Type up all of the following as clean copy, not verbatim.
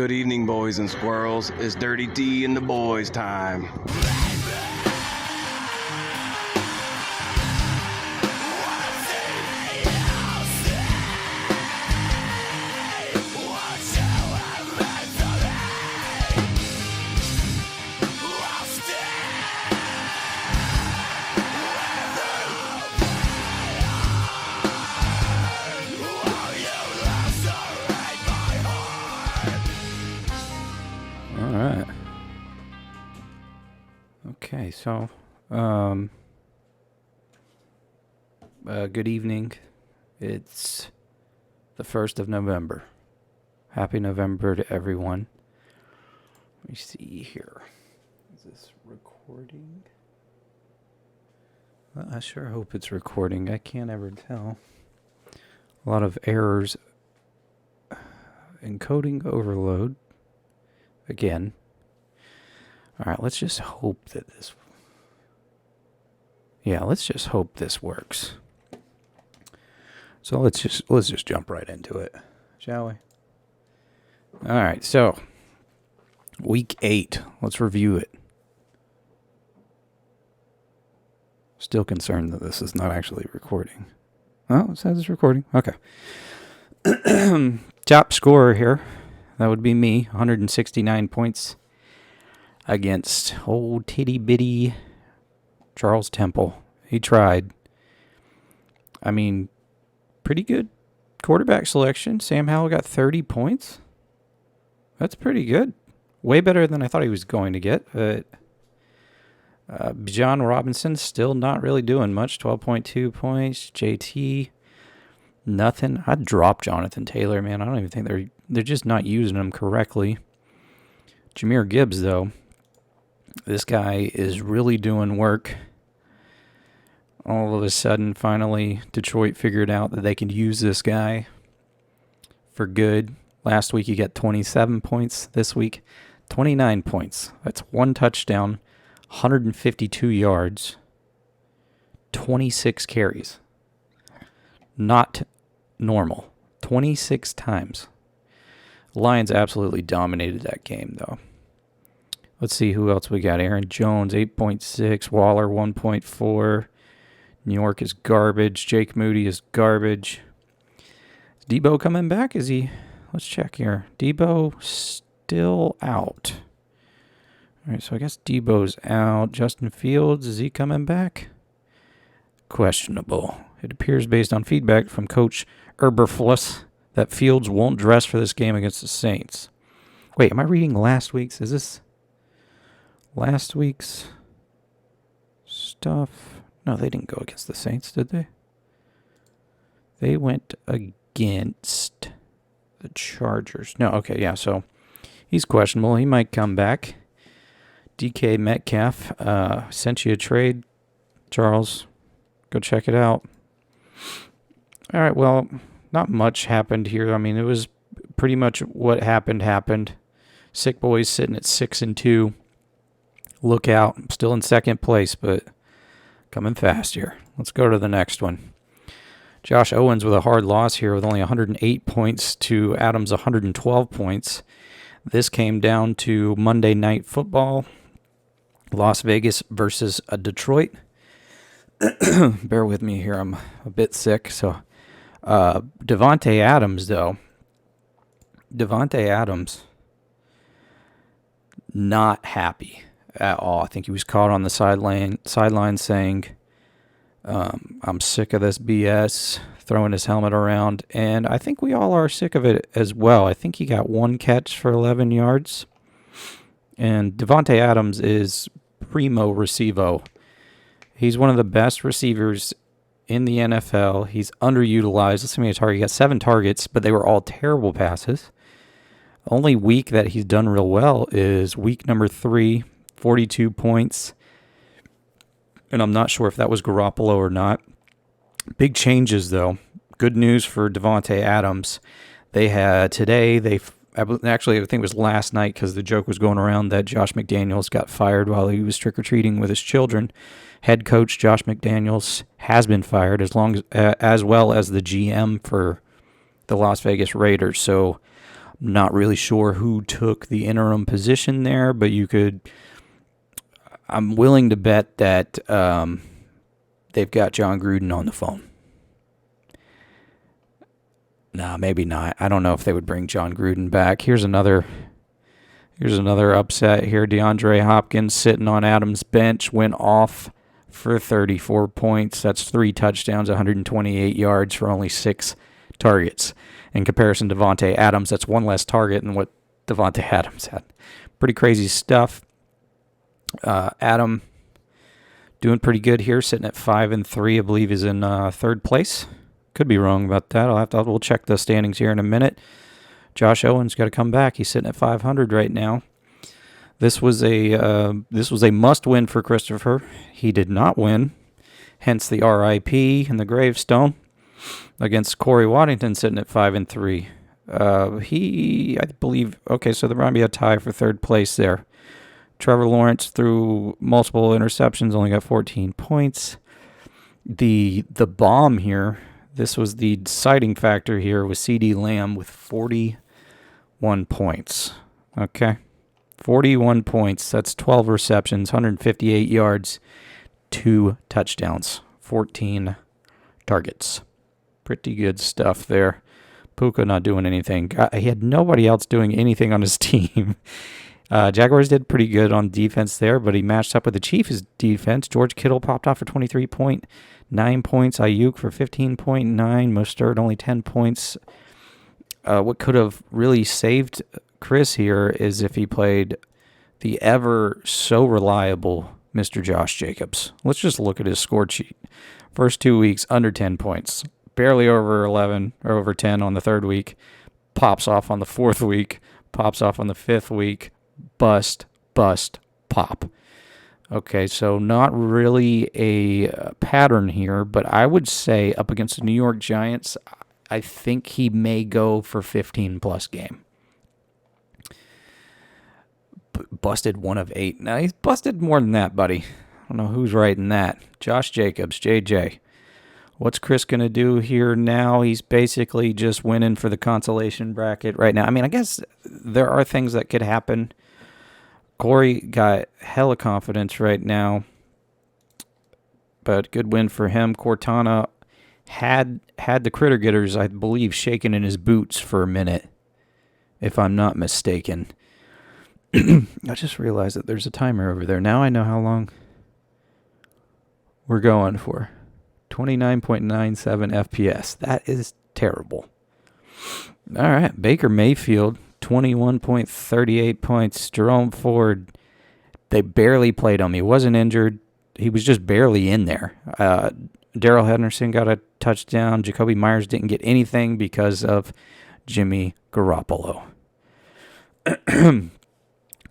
Good evening, boys and squirrels. It's Dirty D and the boys' time. Okay, so, good evening. It's the 1st of November. Happy November to everyone. Let me see here. Is this recording? Well, I sure hope it's recording. I can't ever tell. A lot of errors. Encoding overload. Again. All right, let's just hope that this... Yeah, let's just hope this works. So let's just jump right into it, shall we? All right, so week 8. Let's review it. Still concerned that this is not actually recording. Oh, it says it's recording. Okay. Top scorer here. That would be me. 169 points. Against old titty-bitty Charles Temple. He tried. I mean, pretty good quarterback selection. Sam Howell got 30 points. That's pretty good. Way better than I thought he was going to get. John Robinson still not really doing much. 12.2 points. JT, nothing. I'd drop Jonathan Taylor, man. I don't even think they're just not using him correctly. Jahmyr Gibbs, though. This guy is really doing work. All of a sudden, finally, Detroit figured out that they could use this guy for good. Last week, he got 27 points. This week, 29 points. That's 1 touchdown, 152 yards, 26 carries. Not normal. 26 times. Lions absolutely dominated that game, though. Let's see who else we got. Aaron Jones, 8.6. Waller, 1.4. New York is garbage. Jake Moody is garbage. Is Debo coming back? Is he? Let's check here. Debo still out. All right, so I guess Debo's out. Justin Fields, is he coming back? Questionable. It appears based on feedback from Coach Eberflus that Fields won't dress for this game against the Saints. Wait, am I reading last week's? Is this last week's stuff? No, they didn't go against the Saints, did they? They went against the Chargers. No, okay, yeah, so he's questionable. He might come back. DK Metcalf sent you a trade. Charles, go check it out. All right, well, not much happened here. I mean, it was pretty much what happened. Sick Boys sitting at 6-2. Look out. I'm still in second place, but coming fast here. Let's go to the next one. Josh Owens with a hard loss here with only 108 points to Adams' 112 points. This came down to Monday Night Football. Las Vegas versus Detroit. Bear with me here. I'm a bit sick. So, Devontae Adams, though. Devontae Adams, not happy at all. I think he was caught on the sideline saying, I'm sick of this BS, throwing his helmet around. And I think we all are sick of it as well. I think he got 1 catch for 11 yards. And Devontae Adams is primo recevo. He's one of the best receivers in the NFL. He's underutilized. Let's see how many targets. He got 7 targets, but they were all terrible passes. Only week that he's done real well is week number 3, 42 points. And I'm not sure if that was Garoppolo or not. Big changes, though. Good news for Devontae Adams. They had today, actually, I think it was last night because the joke was going around that Josh McDaniels got fired while he was trick-or-treating with his children. Head coach Josh McDaniels has been fired as well as the GM for the Las Vegas Raiders. So Not really sure who took the interim position there, but I'm willing to bet that they've got John Gruden on the phone. No, maybe not. I don't know if they would bring John Gruden back. Here's another upset here. DeAndre Hopkins sitting on Adams' bench went off for 34 points. That's 3 touchdowns, 128 yards for only 6 targets. In comparison to Devontae Adams, that's 1 less target than what Devontae Adams had. Pretty crazy stuff. Adam doing pretty good here, sitting at 5-3. I believe is in 3rd place. Could be wrong about that. We'll check the standings here in a minute. Josh Owen's got to come back. He's sitting at 500 right now. This was a must win for Christopher. He did not win, hence the RIP and the gravestone against Corey Waddington, sitting at 5-3. I believe. Okay, so there might be a tie for 3rd place there. Trevor Lawrence threw multiple interceptions, only got 14 points. The bomb here. This was the deciding factor here with CeeDee Lamb with 41 points. Okay. 41 points. That's 12 receptions, 158 yards, 2 touchdowns, 14 targets. Pretty good stuff there. Puka not doing anything. He had nobody else doing anything on his team. Jaguars did pretty good on defense there, but he matched up with the Chiefs' defense. George Kittle popped off for 23.9 points. Ayuk for 15.9. Mostert only 10 points. What could have really saved Chris here is if he played the ever so reliable Mr. Josh Jacobs. Let's just look at his score sheet. First 2 weeks, under 10 points. Barely over 11 or over 10 on the 3rd week. Pops off on the 4th week. Pops off on the 5th week. Bust, pop. Okay, so not really a pattern here, but I would say up against the New York Giants, I think he may go for 15-plus game. Busted 1 of 8. Now, he's busted more than that, buddy. I don't know who's writing that. Josh Jacobs, JJ. What's Chris going to do here now? He's basically just winning for the consolation bracket right now. I mean, I guess there are things that could happen. Corey got hella confidence right now, but good win for him. Cortana had the critter getters, I believe, shaking in his boots for a minute, if I'm not mistaken. I just realized that there's a timer over there. Now I know how long we're going for. 29.97 FPS. That is terrible. All right, Baker Mayfield, 21.38 points. Jerome Ford, they barely played him. He wasn't injured. He was just barely in there. Darrell Henderson got a touchdown. Jacoby Myers didn't get anything because of Jimmy Garoppolo.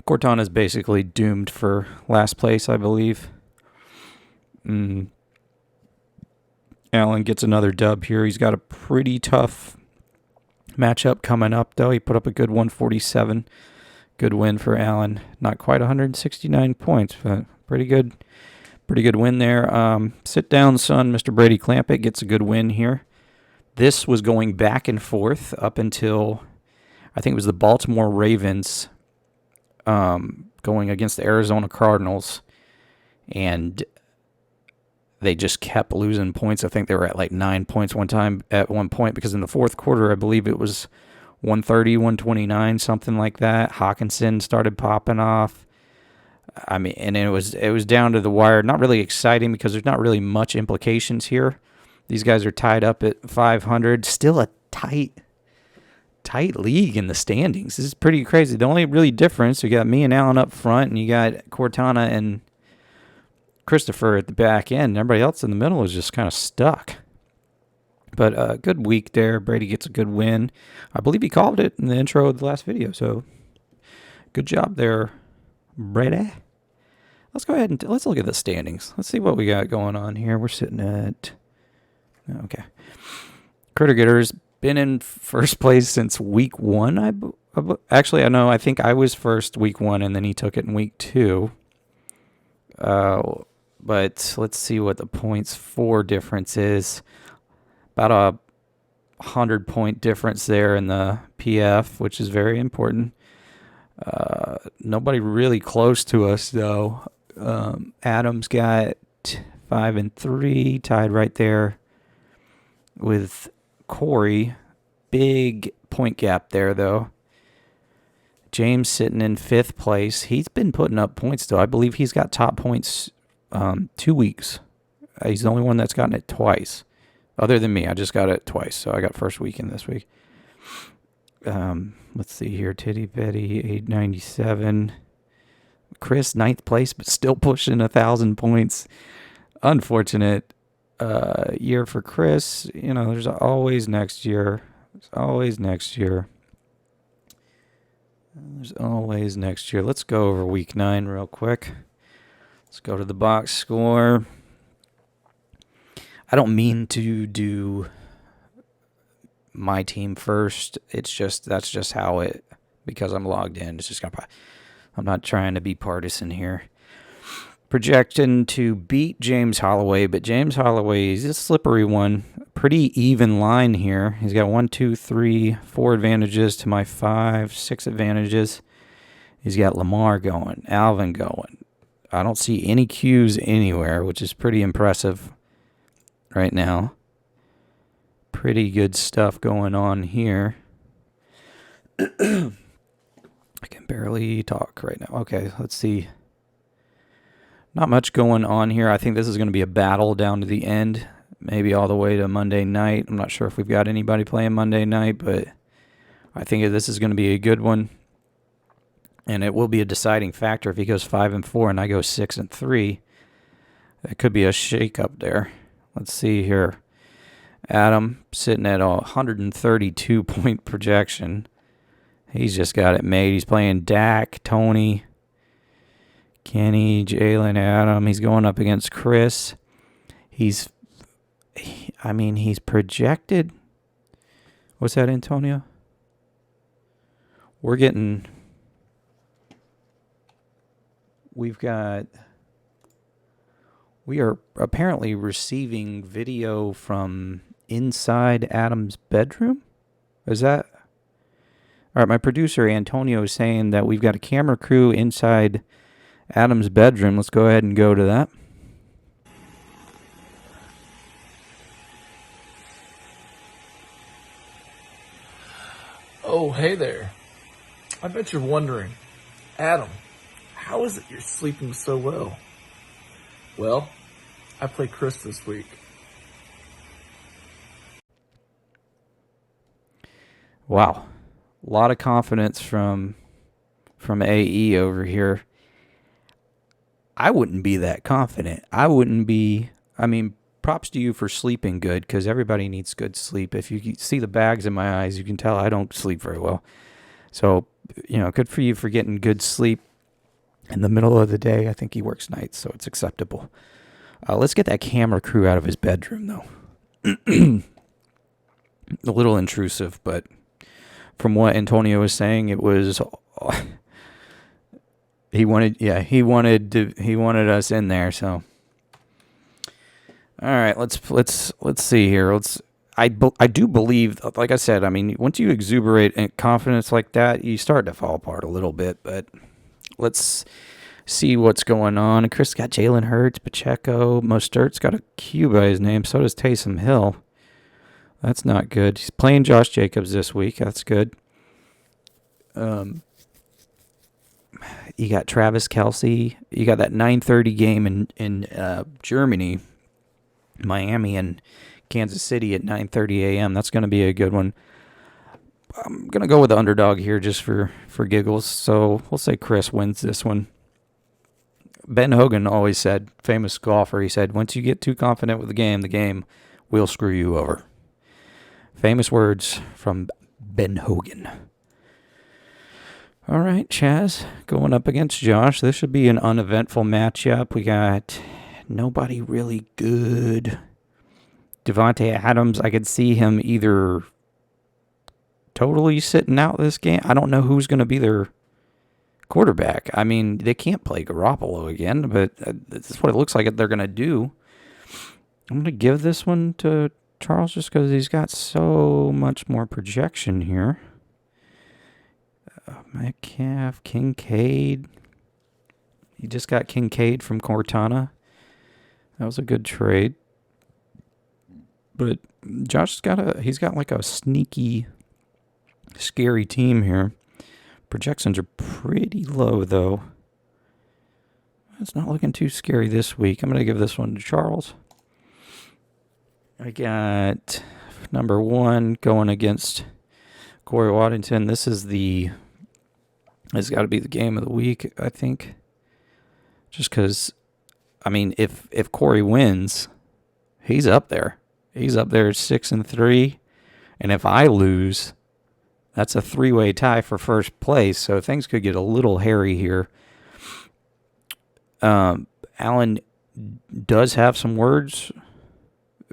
Cortana's basically doomed for last place, I believe. Allen gets another dub here. He's got a pretty tough matchup coming up, though. He put up a good 147. Good win for Allen. Not quite 169 points, but pretty good win there. Sit down, son. Mr. Brady Clampett gets a good win here. This was going back and forth up until I think it was the Baltimore Ravens going against the Arizona Cardinals, and they just kept losing points. I think they were at like 9 points at one point, because in the 4th quarter, I believe it was 130, 129, something like that. Hawkinson started popping off. I mean, and it was down to the wire. Not really exciting because there's not really much implications here. These guys are tied up at 500. Still a tight league in the standings. This is pretty crazy. The only really difference, you got me and Allen up front, and you got Cortana and Christopher at the back end. Everybody else in the middle is just kind of stuck. But a good week there. Brady gets a good win. I believe he called it in the intro of the last video. So good job there, Brady. Let's go ahead and let's look at the standings. Let's see what we got going on here. We're sitting at, okay. Critter Getter's been in first place since week 1. Actually, I think I was first week 1, and then he took it in week 2. But let's see what the points for difference is. About 100-point difference there in the PF, which is very important. Nobody really close to us, though. Adam's got 5-3, tied right there with Corey. Big point gap there, though. James sitting in 5th place. He's been putting up points, though. I believe he's got top points 2 weeks. He's the only one that's gotten it twice. Other than me, I just got it twice, so I got first weekend this week. Let's see here. Titty Betty, 897. Chris, 9th place, but still pushing 1,000 points. Unfortunate year for Chris. You know, there's always next year. There's always next year. Let's go over week 9 real quick. Let's go to the box score. I don't mean to do my team first. It's just, that's just how it, because I'm logged in. It's just gonna, I'm not trying to be partisan here. Projecting to beat James Holloway, but James Holloway is a slippery one. Pretty even line here. He's got 1, 2, 3, 4 advantages to my 5, 6 advantages. He's got Lamar going, Alvin going. I don't see any Qs anywhere, which is pretty impressive right now. Pretty good stuff going on here. I can barely talk right now. Okay, let's see. Not much going on here. I think this is going to be a battle down to the end. Maybe all the way to Monday night. I'm not sure if we've got anybody playing Monday night, but I think this is going to be a good one. And it will be a deciding factor if he goes 5-4 and I go 6-3. It could be a shake-up there. Let's see here. Adam sitting at a 132-point projection. He's just got it made. He's playing Dak, Tony, Kenny, Jalen, Adam. He's going up against Chris. He's projected. What's that, Antonio? We are apparently receiving video from inside Adam's bedroom. Is that? All right, my producer Antonio is saying that we've got a camera crew inside Adam's bedroom. Let's go ahead and go to that. Oh, hey there. I bet you're wondering, Adam, how is it you're sleeping so well? Well, I play Chris this week. Wow. A lot of confidence from AE over here. I wouldn't be that confident. Props to you for sleeping good, because everybody needs good sleep. If you see the bags in my eyes, you can tell I don't sleep very well. So, good for you for getting good sleep in the middle of the day. I think he works nights, so it's acceptable. Let's get that camera crew out of his bedroom, though. A little intrusive, but from what Antonio was saying, it was he wanted us in there. So, all right, let's see here. I do believe, like I said, once you exuberate and confidence like that, you start to fall apart a little bit. But let's see what's going on. Chris got Jalen Hurts, Pacheco, Mostert's got a Q by his name. So does Taysom Hill. That's not good. He's playing Josh Jacobs this week. That's good. You got Travis Kelce. You got that 9:30 game in Germany, Miami and Kansas City at 9:30 a.m. That's going to be a good one. I'm going to go with the underdog here just for giggles. So we'll say Chris wins this one. Ben Hogan always said, famous golfer, he said, once you get too confident with the game will screw you over. Famous words from Ben Hogan. All right, Chaz, going up against Josh. This should be an uneventful matchup. We got nobody really good. Devontae Adams, I could see him either totally sitting out this game. I don't know who's going to be their quarterback. They can't play Garoppolo again, but that's what it looks like they're going to do. I'm going to give this one to Charles just because he's got so much more projection here. Metcalf, Kincaid. He just got Kincaid from Cortana. That was a good trade. But Josh he's got like a sneaky, scary team here. Projections are pretty low though. It's not looking too scary this week. I'm going to give this one to Charles. I got number 1 going against Corey Waddington. This has got to be the game of the week, I think. Just because, I mean, if Corey wins, he's up there. He's up there at 6-3. And if I lose, that's a 3-way tie for first place. So things could get a little hairy here. Allen does have some words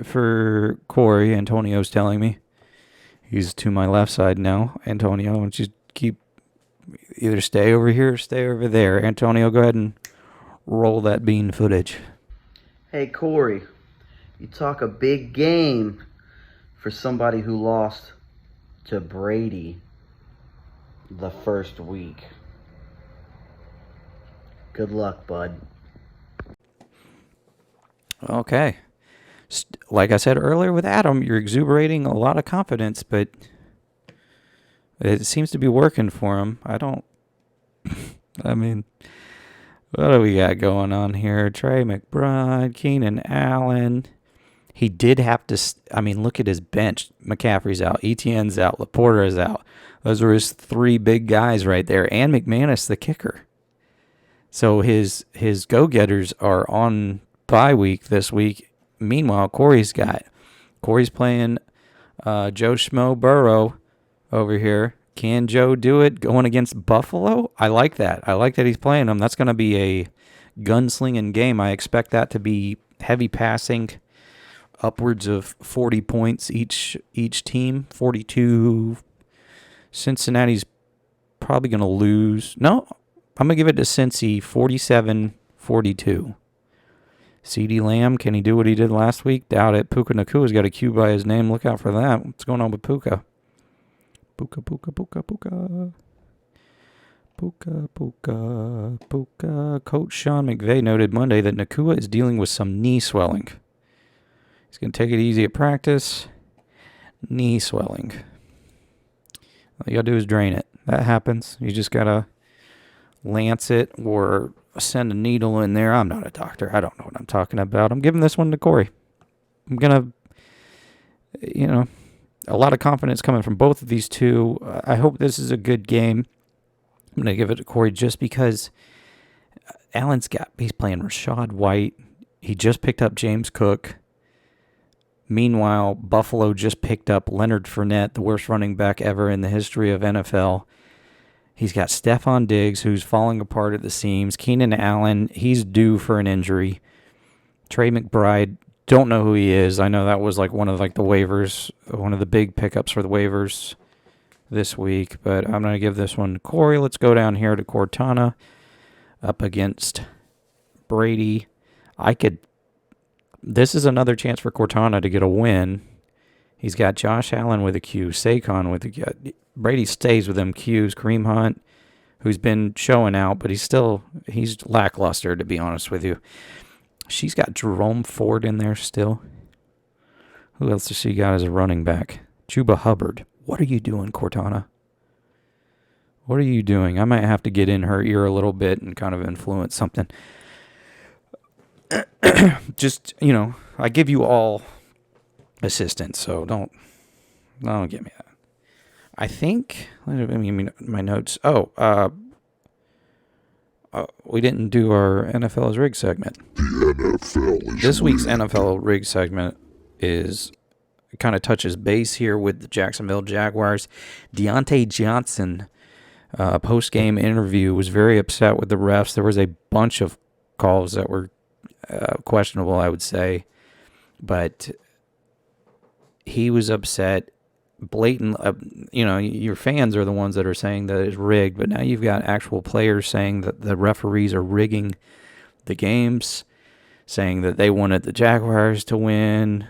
for Corey. Antonio's telling me. He's to my left side now. Antonio, why don't you keep either stay over here or stay over there. Antonio, go ahead and roll that bean footage. Hey, Corey, you talk a big game for somebody who lost to Brady the first week. Good luck, bud. Okay. Like I said earlier with Adam, you're exuberating a lot of confidence, but it seems to be working for him. I mean, what do we got going on here? Trey McBride, Keenan Allen. He did have to, look at his bench. McCaffrey's out. Etienne's out. Laporta is out. Those were his 3 big guys right there. And McManus, the kicker. So his go-getters are on bye week this week. Meanwhile, Corey's playing Joe Schmo Burrow over here. Can Joe do it going against Buffalo? I like that. I like that he's playing them. That's going to be a gunslinging game. I expect that to be heavy passing, upwards of 40 points each team. 42. Cincinnati's probably going to lose. No, I'm going to give it to Cincy, 47-42. CeeDee Lamb, can he do what he did last week? Doubt it. Puka Nakua's got a Q by his name. Look out for that. What's going on with Puka? Puka. Coach Sean McVay noted Monday that Nakua is dealing with some knee swelling. He's going to take it easy at practice. Knee swelling. All you got to do is drain it. That happens. You just got to lance it or send a needle in there. I'm not a doctor. I don't know what I'm talking about. I'm giving this one to Corey. I'm going to, a lot of confidence coming from both of these two. I hope this is a good game. I'm going to give it to Corey just because he's playing Rashad White. He just picked up James Cook. Meanwhile, Buffalo just picked up Leonard Fournette, the worst running back ever in the history of NFL. He's got Stephon Diggs, who's falling apart at the seams. Keenan Allen, he's due for an injury. Trey McBride, don't know who he is. I know that was like one of the waivers, one of the big pickups for the waivers this week. But I'm going to give this one to Corey. Let's go down here to Cortana up against Brady. This is another chance for Cortana to get a win. He's got Josh Allen with a Q, Saquon with a Q. Brady stays with them Qs. Kareem Hunt, who's been showing out, but he's lackluster, to be honest with you. She's got Jerome Ford in there still. Who else does she got as a running back? Chuba Hubbard. What are you doing, Cortana? What are you doing? I might have to get in her ear a little bit and kind of influence something. Just, I give you all assistance, so don't give me that. I think, let me my notes. We didn't do our NFL is Rigged segment. This week's NFL Rigged segment kind of touches base here with the Jacksonville Jaguars. Deontay Johnson, post-game interview, was very upset with the refs. There was a bunch of calls that were questionable, I would say, but he was upset. Blatant, your fans are the ones that are saying that it's rigged, but now you've got actual players saying that the referees are rigging the games, saying that they wanted the Jaguars to win.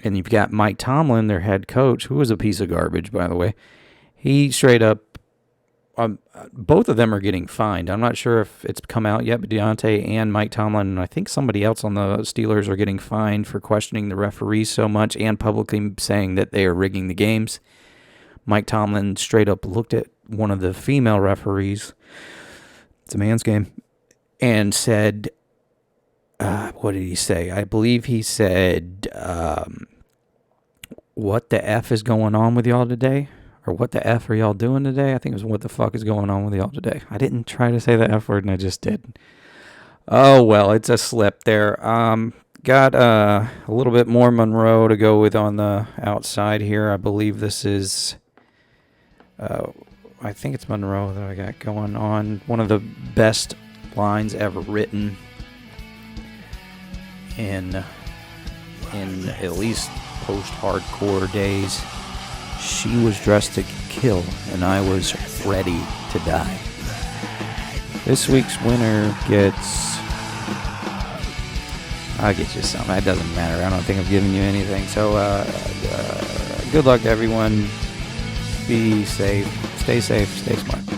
And you've got Mike Tomlin, their head coach, who was a piece of garbage, by the way. He straight up, both of them are getting fined. I'm not sure if it's come out yet, but Deontay and Mike Tomlin, and I think somebody else on the Steelers are getting fined for questioning the referees so much and publicly saying that they are rigging the games. Mike Tomlin straight up looked at one of the female referees, it's a man's game, and said, what did he say? I believe he said, what the F is going on with y'all today? Or what the F are y'all doing today? I think it was what the fuck is going on with y'all today. I didn't try to say the F word and I just did. Oh, well, it's a slip there. Got a little bit more Monroe to go with on the outside here. I believe this is, I think it's Monroe that I got going on. One of the best lines ever written in at least post-hardcore days. She was dressed to kill, and I was ready to die. This week's winner gets... I'll get you some. That doesn't matter. I don't think I've given you anything. So, good luck to everyone. Be safe. Stay smart.